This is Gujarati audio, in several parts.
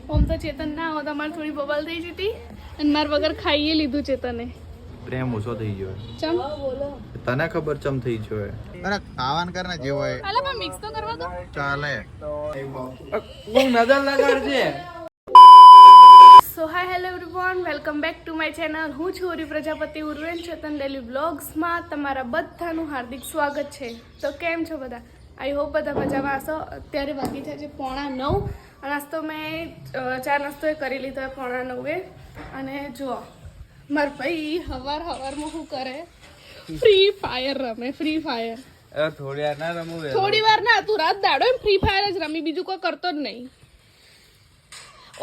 ઓમ તો ચેતન ના હોત અમારે થોડી બબલ થઈ જતી અને માર વગર ખાઈએ લીધું ચેતને. પ્રેમ ઓછો થઈ ગયો ચમ તને ખબર ચમ થઈ ગયો અરે ખાવાન કરને જે હોય અલા પણ મિક્સ તો કરવા દો. ચાલે હું નજર લગાડજે. So hi hello everyone, welcome back to my channel. હું છું ઉરી પ્રજાપતિ ઉર્વેન ચેતન ડેલી વ્લોગ્સમાં તમારા બધાનું હાર્દિક સ્વાગત છે. તો કેમ છો બધા? આઈ હોપ બધા મજામાં હશો. અત્યારે વાગી છે 8:45 અને નાસ્તો મેં ચા નાસ્તો એ કરી લીધો 8:45. અને જુઓ માર ભાઈ હવારમાં શું કરે, ફ્રી ફાયર રમે. ફ્રી ફાયર થોડી વાર ના રમું થોડી વાર ના, તું રાત દાડો એમ ફ્રી ફાયર જ રમી, બીજું કોઈ કરતો જ નહીં.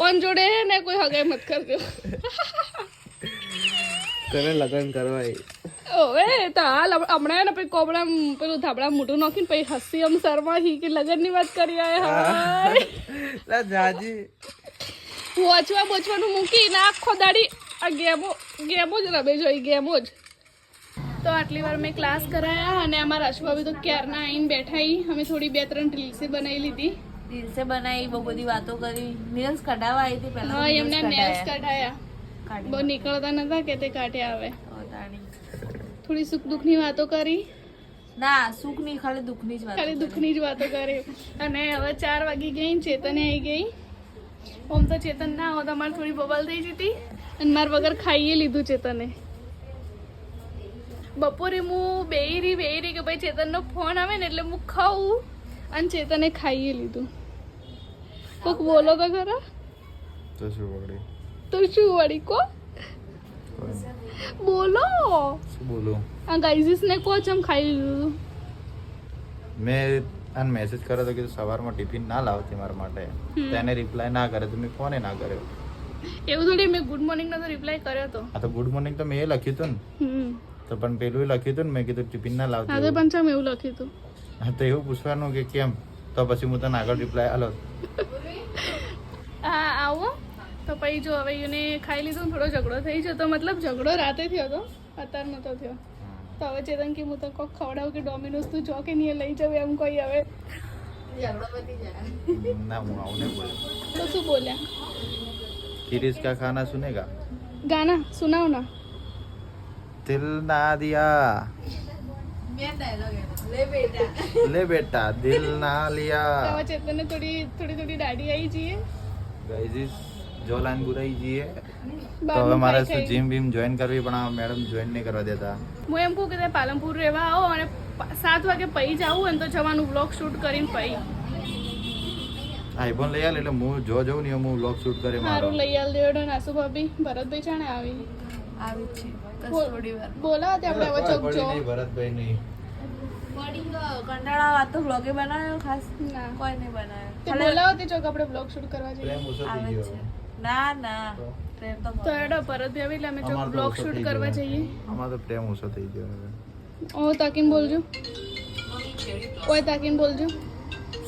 ઓન જોડે ને કોઈ હગાઈ મત કરજો. તને લગન કરવા ઓવે તો હાલ હમણાં ને પછી કોબળા પેલું ધાબળા મોટું નાખીને પછી હસી આમ શર્મા હી કે લગનની વાત કરી આય. જાજી વોચવા બોચવાનું મૂકીને આખો દાડી આ ગેમો જ રમે જોઈ, ગેમો જ. તો આટલી વાર મેં ક્લાસ કરાયા અને અમારા અશ્વાબી તો ક્યારના આવીને બેઠા. અમે થોડી 2-3 રીલ્સે બનાવી લીધી. રીલ્સે બનાવી, બહુ બધી વાતો કરી. નેલ્સ કઢાવા આવી હતી પહેલા. હા, એમને નેલ્સ કઢાયા. બહુ નીકળતા નતા કે તે કાઢ્યા. આવે થોડી સુખ દુઃખની વાતો કરી. ના, સુખ ની ખાલી દુઃખની જ વાત. ખાલી દુઃખની જ વાતો કરી. અને હવે 4 વાગી ગઈ, ચેતને આવી ગઈ. ઓમ તો ચેતન ના હોત અમારે થોડી બબલ થઈ જતી અને માર વગર ખાઈએ લીધું ચેતને. બપોરે હું બેરી કે ભાઈ ચેતનનો ફોન આવે ને એટલે હું ખાઉં અને ચેતને ખાઈએ લીધું. કોક બોલો તો ખરા. તો શું વળી તો શું વળી કો બોલો. શું બોલું આ ગાઈઝીસ ને કો ચમ ખાઈ લીધું. મેં આને મેસેજ કર્યો તો કીધું સવારમાં ટિફિન ના લાવતી મારા માટે. તેને રિપ્લાય ના કરે તો મેં ફોને ના કર્યો. એવું થોડી, મેં ગુડ મોર્નિંગ નો તો રિપ્લાય કર્યો તો. આ તો ગુડ મોર્નિંગ તો મેં એ લખ્યું હતું ને. તો પણ પેલું લખ્યું હતું ને, મેં કીધું ટિફિન ના લાવતી. આજે પણ ચમ એવું લખ્યું હતું. હા તો એવું પૂછવાનું કે કેમ, તો પછી હું તને આગળ રિપ્લાય આલો. હા આવો તો પછી જો હવે એને ખાઈ લીધું, થોડો ઝઘડો થઈ જતો. મતલબ ઝઘડો રાતે થયો હતો, અત્યારે નતો થયો. તો હવે ચેતન કે હું તો કોક ખવડાવું કે ડોમિનોઝ તું જો કે નહીં લઈ જાઉં એમ કોઈ. હવે ના હું આવું નહીં બોલ્યો. તો શું બોલ્યા? किरिस का खाना सुनेगा? ગાના સુનાવ ના. दिल ना दिया ले बेटा दिल ना लिया. હવે ચેતનને થોડી દાઢી આવી જઈએ. ગાઈઝ જો લાઈન બુરાઈ જઈએ તો બહારનું હવે મારે ખાઈ શું જીમ બીમ જોઈન કરવી, પણ આ મેડમ જોઈન નહીં કરવા દેતા. હું એમ કહું કે તમે પાલનપુર રહેવા આવો અને 7 વાગે પછી જવું હોય ને તો જવાનું બ્લોગ શૂટ કરીને પછી. આઈફોન લઈ આલ એટલે હું જવું ને હું વ્લોગ શૂટ કરે મારો. સારું લઈ આલ દેવડો. નાસુ ભાભી ભરતભાઈ ચાણે આવી આવી જ છે. બસ થોડી વાર બોલાવો તે આપણે હવે ચોક જો. નહીં ભરતભાઈ નહીં. કંટાળા વાત તો બ્લોગે બનાવ્યો ખાસ ના કોઈ નહીં બનાવ્યો. તે બોલાવો તે ચોક આપણે બ્લોગ શૂટ કરવા જઈએ. પ્રેમ ઓછો આવે થઈ જ છે. ગયો. ના ના, પ્રેમ તો તો એડો ભરતભાઈ આવી એટલે અમે ચોક અમાર તો બ્લોગ ઓછો શૂટ થઈ કરવા ગયો. જઈએ. આમાં તો પ્રેમ ઓછો થઈ ગયો હવે. ઓ તાકીન બોલજો. કોઈ તાકીન બોલજો.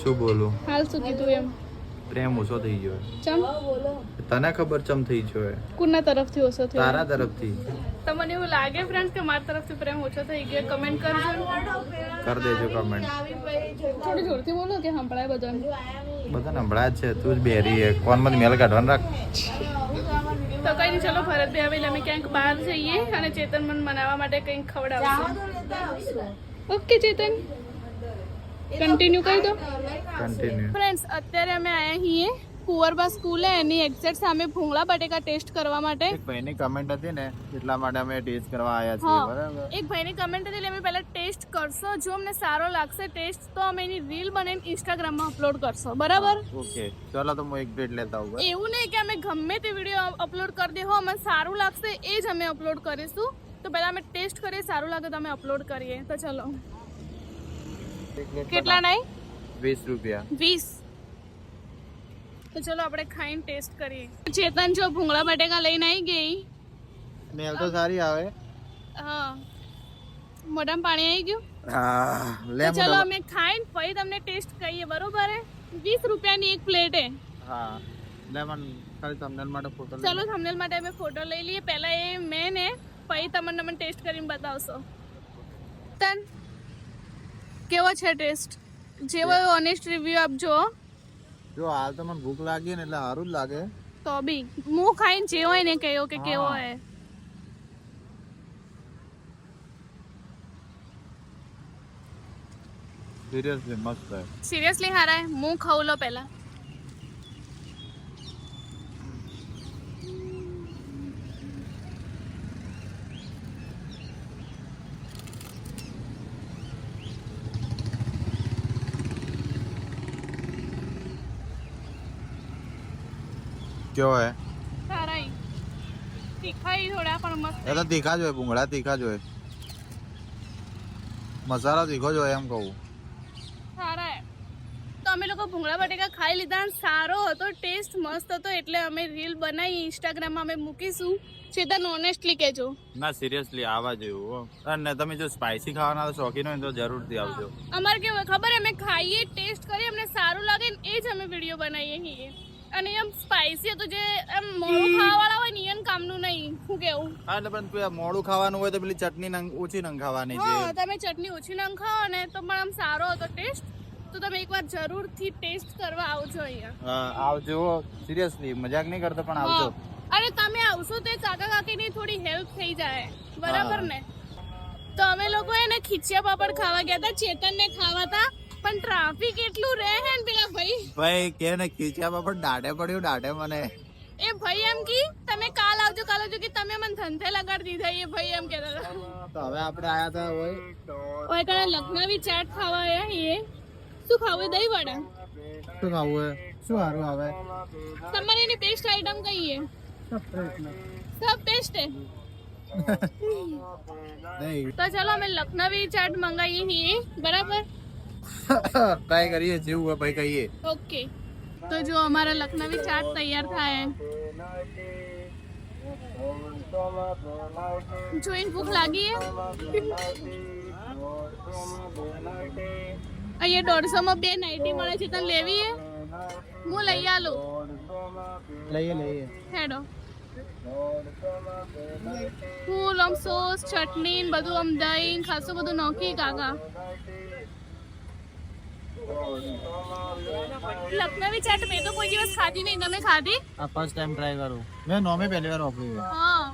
શું બોલું, હાલ શું કીધું એમ. પ્રેમ ઓછો થઈ ગયો. ચમ તને ખબર ચમ થઈ ગયો હે? કોના તરફથી ઓછો થયો? તારા તરફથી. તમને એવું લાગે ફ્રેન્ડ્સ કે મારી તરફથી પ્રેમ ઓછો થઈ ગયો? કમેન્ટ કરજો. કર દેજો કમેન્ટ. થોડી જોરથી બોલો કે સંભળાય બધાને. બધા નબળા જ છે, તું જ બેરી હે. કોનમાં મેલ કાઢવાનું રાખ. તો કઈ નહીં, ચલો ભરતભાઈ આવે એટલે અમે ક્યાંક બહાર જઈએ અને ચેતન મને મનાવવા માટે કંઈક ખવડાવશે. ઓકે ચેતન, કન્ટિન્યુ કરી દો. કન્ટિન્યુ. ફ્રેન્ડ્સ અત્યારે અમે આયા છીએ કુંવરબા સ્કૂલે, એની એક્ઝેક્ટ સામે ભૂંગળા બટેકા ટેસ્ટ કરવા માટે. એક ભાઈની કમેન્ટ હતી ને એટલા માટે અમે ટેસ્ટ કરવા આવ્યા છીએ. હા, બરાબર. એક ભાઈની કમેન્ટ હતી એટલે અમે પહેલા ટેસ્ટ કરશો. જો અમને સારો લાગશે ટેસ્ટ તો અમે એની રીલ બનાવીને ઇન્સ્ટાગ્રામમાં અપલોડ કરશો. બરાબર? ઓકે ચાલો તો હું એક પ્લેટ લેતા આવું. એવું નહીં કે અમે ગમે તે વિડીયો અપલોડ કરી દેહો, અમને સારું લાગશે એ જ અમે અપલોડ કરીશું. તો પહેલા અમે ટેસ્ટ કરીએ, સારું લાગે તો અમે અપલોડ કરીએ. તો ચલો. કેટલા નહીં? 20 રૂપિયા. 20. તો ચલો આપણે ખાઈને ટેસ્ટ કરીએ. ચેતન જો ભૂંગળા બટેકા લઈને આવી ગઈ. સ્મેલ તો સારી આવે. હા, મોઢામાં પાણી આવી ગયું. લે તો ચલો અમે ખાઈને પછી તમને ટેસ્ટ કહીએ. બરોબર હે? 20 રૂપિયાની એક પ્લેટ હે. હા લેમન ખાલી થંબનેલ માટે ફોટો ચલો થંબનેલ માટે અમે ફોટો લઈ લઈએ. પહેલા એ મેં ને પછી તમને ટેસ્ટ કરીને બતાવશો. તન કેવો છે ટેસ્ટ? જેવો ઓનેસ્ટ રિવ્યુ આપજો. જો હાલ તો મને ભૂખ લાગી ને એટલે સારું જ લાગે. તો બી હું ખાઈને જે હોય ને કહ્યો કે કેવો હા. હોય. સિરિયસલી મસ્ત છે. સિરિયસલી હારા હે? હું ખાઉં લો પહેલા. કેવો હે? સારા હે. તીખાઈ થોડા પણ મસ્ત એ તો તીખા જ હોય, ભૂંગળા તીખા જ હોય, મસાલો તીખો જ હોય એમ કહું. સારા હે. તો અમે લોકો ભૂંગળા બટેકા ખાઈ લીધા અને સારો હતો, ટેસ્ટ મસ્ત હતો, એટલે અમે રીલ બનાવી ઇન્સ્ટાગ્રામમાં અમે મૂકીશું. ચેતન ઓનેસ્ટલી કહેજો. ના સિરિયસલી આવવા જેવું હો. અને તમે જો સ્પાઇસી ખાવાના શોખીન હોય ને તો જરૂરથી આવજો. અમારે કેવું હોય ખબર, અમે ખાઈએ ટેસ્ટ કરીએ, અમને સારું લાગે ને એ જ અમે વિડીયો બનાવીએ છીએ. અને એમ સ્પાઇસી હતું, જે એમ મોળું ખાવાવાળા હોય ને એમ કામનું નહીં. શું કેવું? હા એટલે પણ પેલા મોડું ખાવાનું હોય તો પેલી ચટણી ઓછી નંખાવાની છે. હા, તમે ચટણી ઓછી નામ ખાઓ ને તો પણ આમ સારો હતો ટેસ્ટ. તો તમે એકવાર જરૂરથી ટેસ્ટ કરવા આવજો અહીંયા. આવજો સિરિયસલી, મજાક નહીં કરતો પણ આવજો. હા. અને તમે આવશો તો કાકા કાકીની થોડી હેલ્પ થઈ જાય, બરાબર ને? તો અમે લોકો એને ખીચિયા પાપડ ખાવા ગયા હતા, ચેતનને ખાવા હતા, પણ ટ્રાફિક એટલું રહે ને પેલા ભાઈ કે ને ખીચામાં પણ દાઢે પડ્યું, દાઢે મને. એ ભાઈ એમ કી તમે કાલ આવજો કે તમે મને ધંધે લગાડી દીધા, એ ભાઈ એમ કહેતા હતા. તો હવે આપણે આયા હતા ઓય કણે લખનવી ચાટ ખાવા આયા એ. શું ખાવું? દહીં વડા. શું ખાવું હે? શું સારું આવે? તમારે એની બેસ્ટ આઈટમ કઈ હે? सब बेस्ट है. તો ચલો અમે લખનવી ચાટ મંગાવીએ છીએ, બરાબર? ટ્રાય કરીએ, જેવું હોય ભાઈ કહીએ. ઓકે. તો જો અમારા લખનવી ચાટ તૈયાર થાય. જોઈને ભૂખ લાગી હે. અહીંયા 150 માં 2 નાઈટી મળે છે, તને લેવી હે? હું લઈ આલું. લઈએ હેડો. ફૂલ આમ સોસ, ચટણી ને બધું, આમ દહીં ખાસું બધું નાખી કાકા. લખનવી ચાટ મેં તો કોઈ દિવસ ખાધી નહીં. તમે ખાધી? આ ફર્સ્ટ ટાઈમ ટ્રાય કરું મેં. નોમે પહેલી વાર વાપર્યું. હા,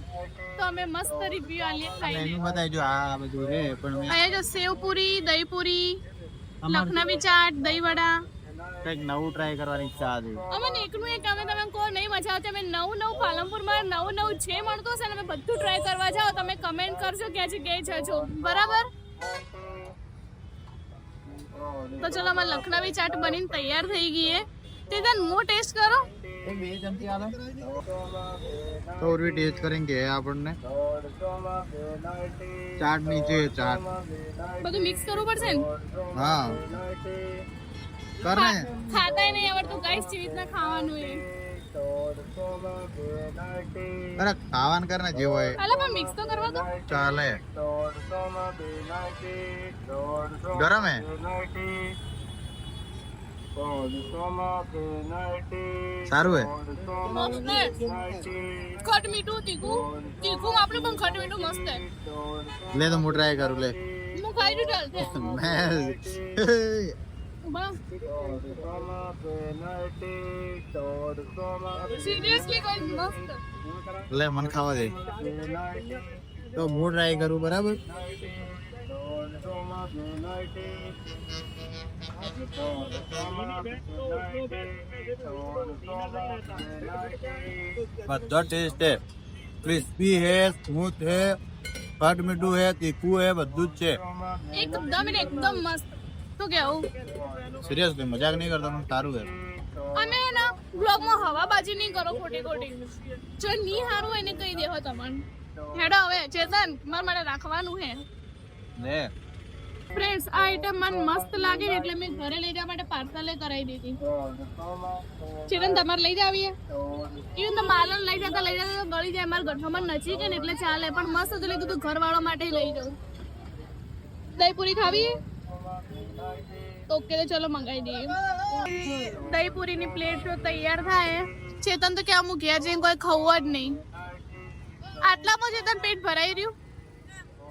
તો અમે મસ્ત રિવ્યુ આલીએ ખાઈને. મેનુ બતાવજો. આ બધું રે પણ અહીંયા જો સેવ પૂરી, દહીં પૂરી, લખનવી ચાટ, દહીં વડા. કંઈક નવું ટ્રાય કરવાની ઈચ્છા હતી. અમને એકનું એક, અમે તમે કહો નહીં મજા આવતી, અમે નવું પાલનપુરમાં નવું જે મળતું હશે ને અમે બધું ટ્રાય કરવા જાઓ. તમે કમેન્ટ કરજો ક્યાં જગ્યાએ જજો, બરાબર? તો ચલો અમારે લખનવી ચાટ બનીને તૈયાર થઈ ગઈ હે. તે તને હું ટેસ્ટ કરો. એક બે ચમચી આલો તો ઓરવી ટેસ્ટ કરેંગે આપણને. ચાટ નીચે ચાટ. બધું મિક્સ કરવું પડશે ને? હા કરને. ખાતાય નહીં આવડતું ગાઈસ, કેવી રીતના ખાવાનું એ. અરે ખાવાનું કરને જે હોય. હાલો પણ મિક્સ તો કરવા દો. ચાલે. ગરમ હે? સારું હે? ખટ મીઠું તીખું આપણે પણ ખટ મીઠું મસ્ત હે. લે તો હું ટ્રાય કરું. લે હું ખાઈ દઉં ચાલશે. સિરિયસલી કોઈ મસ્ત. લે મને ખાવા દે તો હું ટ્રાય કરું, બરાબર? બધા ટેસ્ટ હે, ક્રિસ્પી હે, સ્મૂથ હે, ખટ મીઠું હે, તીખું હે, બધું જ છે. એકદમ મસ્ત. શું કેવું? સિરિયસલી મજાક નહીં કરતો, પણ સારું હે. અને એના બ્લોગમાં હવાબાજી નહીં કરો ખોટી. જો નહીં સારું હોય ને કહી દેવો તમને. હેડો હવે ચેતન, મારા માટે રાખવાનું હે. લે ફ્રેન્ડ્સ, આ આઈટમ મને મસ્ત લાગે ને એટલે મેં ઘરે લઈ જવા માટે પાર્સલે કરાવી દીધી. ચેતન તમારે લઈ જાવીએ? ઇવન તો માલન લઈ જતા તો ગળી જાય. મારા ગઠામાં નજીક ને એટલે ચાલે, પણ મસ્ત હતું એટલે કીધું ઘરવાળા માટે લઈ જાઉં. દહીં પૂરી ખાવી? ઓકે, તો ચલો મંગાવી દઈએ. દહીં પૂરીની પ્લેટ તો તૈયાર થાય. ચેતન તો કે અમુક ઘેર જઈને કોઈ ખાવું જ નહીં. આટલામાં ચેતન પેટ ભરાઈ રહ્યું.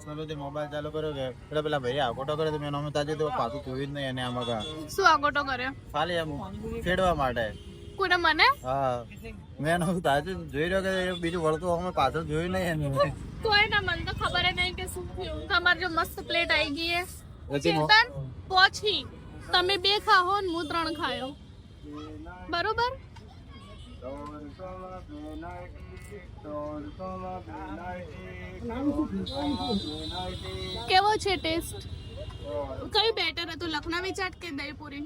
પર્સનલ મોબાઈલ ચાલુ કર્યો કે એટલે પેલા ભાઈ આકોટો કરે તો મેં અમે તાજે તો પાછું જોયું જ નહીં એને આમાં કા શું આગોટો કર્યો ખાલી એમ ખેડવા માટે કોને મને હા મેં એનું તાજે જોઈ રહ્યો કે બીજું વળતું અમે પાછળ જોયું નહીં એને કોઈ ના મને તો ખબર જ નહીં કે શું થયું તમારી જો મસ્ત પ્લેટ આવી ગઈ હે પછી ચેતન પછી તમે 2 ખાઓ ને હું 3 ખાયો બરોબર કેવો છે ટેસ્ટ કઈ બેટર હતું લખનવી ચાટ કે દહીપુરી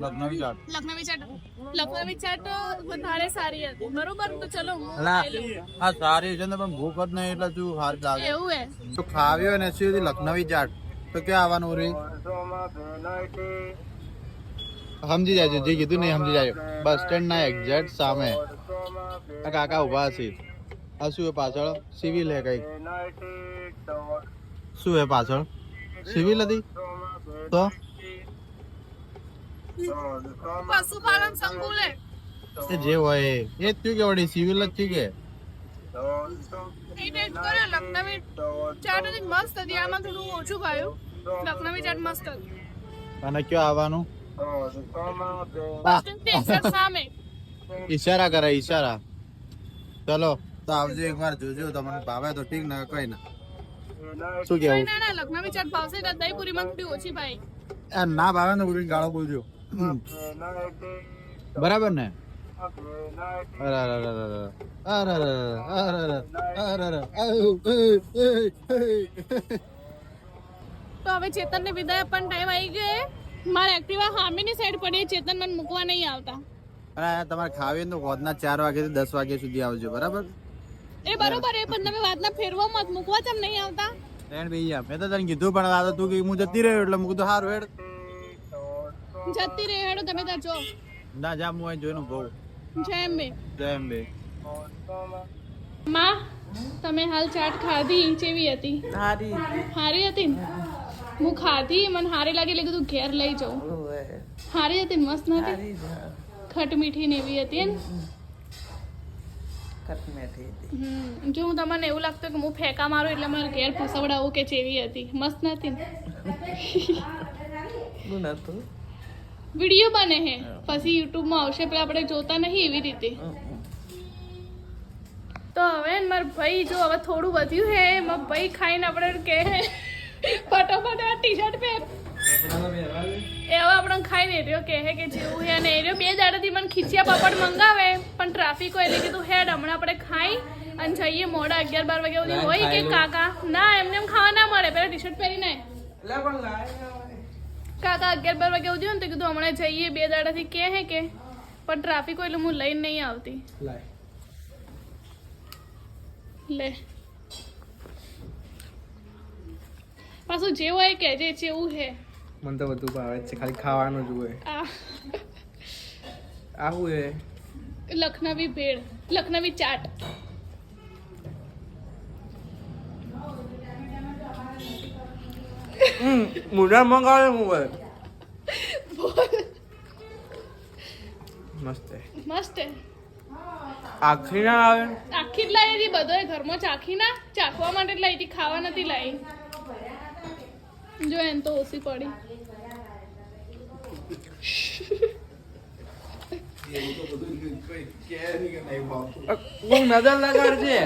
લગ્નવી ચાટ લખનવી ચાટ વધારે સારી હતી બરોબર તો ચલો હું ના ખાઈ લઉં. આ સારી છે ને પણ ભૂખ જ નહીં એટલે શું સારી લાગે એવું હે તો ખાવી હોય ને સીધી લખનવી ચાટ તો ક્યાં આવવાનું રે સમજી જાજો જે કીધું નહીં સમજી જાજો બસ સ્ટેન્ડ ના એક્ઝેક્ટ સામે આ કાકા ઉભા છે આ શું હે પાછળ સિવિલ હે કઈક શું હે પાછળ સિવિલ હતી તો પશુપાલન સંકુલ હે એ જે હોય એ જ થયું કે વળી સિવિલ જ થયું કે એ ટેસ્ટ કર્યો લખનવી ચાટ હતી મસ્ત હતી આમાં થોડું ઓછું ખાયું લખનવી ચાટ મસ્ત હતી અને ક્યાં આવવાનું ટેસ્ટ સામે ઈશારા કરે ઈશારા ચલો તો આવજો એકવાર જોજો તમને ભાવે તો ઠીક ના કઈ ના શું કેવું ના લખનવી ચાટ ભાવશે તો દહીપુરીમાં થોડી ઓછી ભાઈ આ ના ભાવે ને પૂરી ગાળો બોલજો બરાબર ને અરે અરે અરે અરે અરે અરે અરે તો હવે ચેતનને વિદાય આપવાનો ટાઈમ આવી ગયો હે. મારે એક્ટિવા સામેની સાઈડ પડી ચેતન મને મૂકવા નહીં આવતા અને તમારે ખાવી હોય તો રોજના 4 વાગ્યાથી 10 વાગ્યા સુધી આવજો બરાબર એ બરોબર એ પણ તમે વાતના ફેરવો મત મૂકવા ચમ નહીં આવતા ફ્રેન્ડ ભૈયા મેં તો તને કીધું પણ આ તો તું કે હું જતી રહ્યો એટલે મૂકું તો સારું હેડ જતી રહે હેડો તમે ત્યાં જો ના જા હું અહીં જોઈને બહુ જેમ બે જેમ બે માં તમે હાલ ચાટ ખાધી કેવી હતી હારી હારી હતી ને હું ખાધી મને હારી લાગી એટલે કીધું ઘેર લઈ જાઉં હારી હતી ને મસ્ત નથી ખટ મીઠી ને એવી હતી ને જો હું તમને એવું લાગતું કે હું ફેંકા મારું એટલે મારે ઘેર ફસવડાવું કે ચેવી હતી મસ્ત નથી ને વિડીયો બને હે પછી યુટ્યુબમાં આવશે પણ આપણે જોતા નહીં એવી રીતે તો હવે ને મારા ભાઈ જો હવે થોડું વધ્યું હે મારા ભાઈ ખાઈને આપણે કે ફટાફટ આ ટી શર્ટ પહેર એ હવે આપણે ખાઈને રહ્યો કે જેવું હે અને એ રહ્યો 2 દાડાથી મને ખીચિયા પાપડ મંગાવે પણ ટ્રાફિક હોય એટલે કીધું હેડ હમણાં આપણે ખાઈ અને જઈએ મોડા 11-12 વાગ્યા સુધી હોય કે કાકા ના એમને એમ ખાવા ના મળે પહેલા ટી શર્ટ પહેરીને કાકા 11-12 વાગ્યા સુધી હોય ને તો કીધું હમણાં જઈએ 2 દાડાથી કે પણ ટ્રાફિક હોય એટલે હું લઈને નહીં આવતી લે પાછું જે હોય કે જે જેવું હે મને તો બધું ભાવે છે ખાલી ખાવાનું જ હોય આ આવું હે લખનવી ભેળ લખનવી ચાટ મુડા મંગાવે મોબાઈલ મસ્ત હે મસ્ત હે આખરી ના આવે આખી જ લાવી હતી બધોય ઘરમાં ચાખી ના ચાખવા માટે જ લાવી હતી ખાવા નથી લાવી જો એને તો ઓછી પડી હું નજર લગાડજે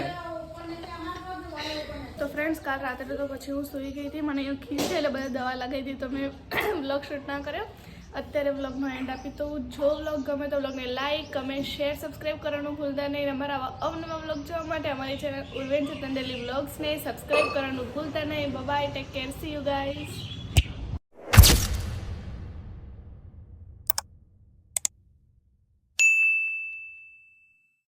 તો ફ્રેન્ડ્સ કાલ રાત્રે તો પછી હું સૂઈ ગઈ હતી મને એવું ખીલ છે એટલે બધા દવા લગાવી હતી તો મેં વ્લોગ શૂટ ના કર્યો અત્યારે વ્લોગનો એન્ડ આપી તો જો વ્લોગ ગમે તો વ્લોગને લાઈક કમેન્ટ શેર સબસ્ક્રાઈબ કરવાનું ભૂલતા નહીં અમારા આવા અવનવા વ્લોગ જોવા માટે અમારી ચેનલ ઉર્વેન ચેતન ડેલી વ્લોગ્સને સબસ્ક્રાઈબ કરવાનું ભૂલતા નહીં bye take care C you guys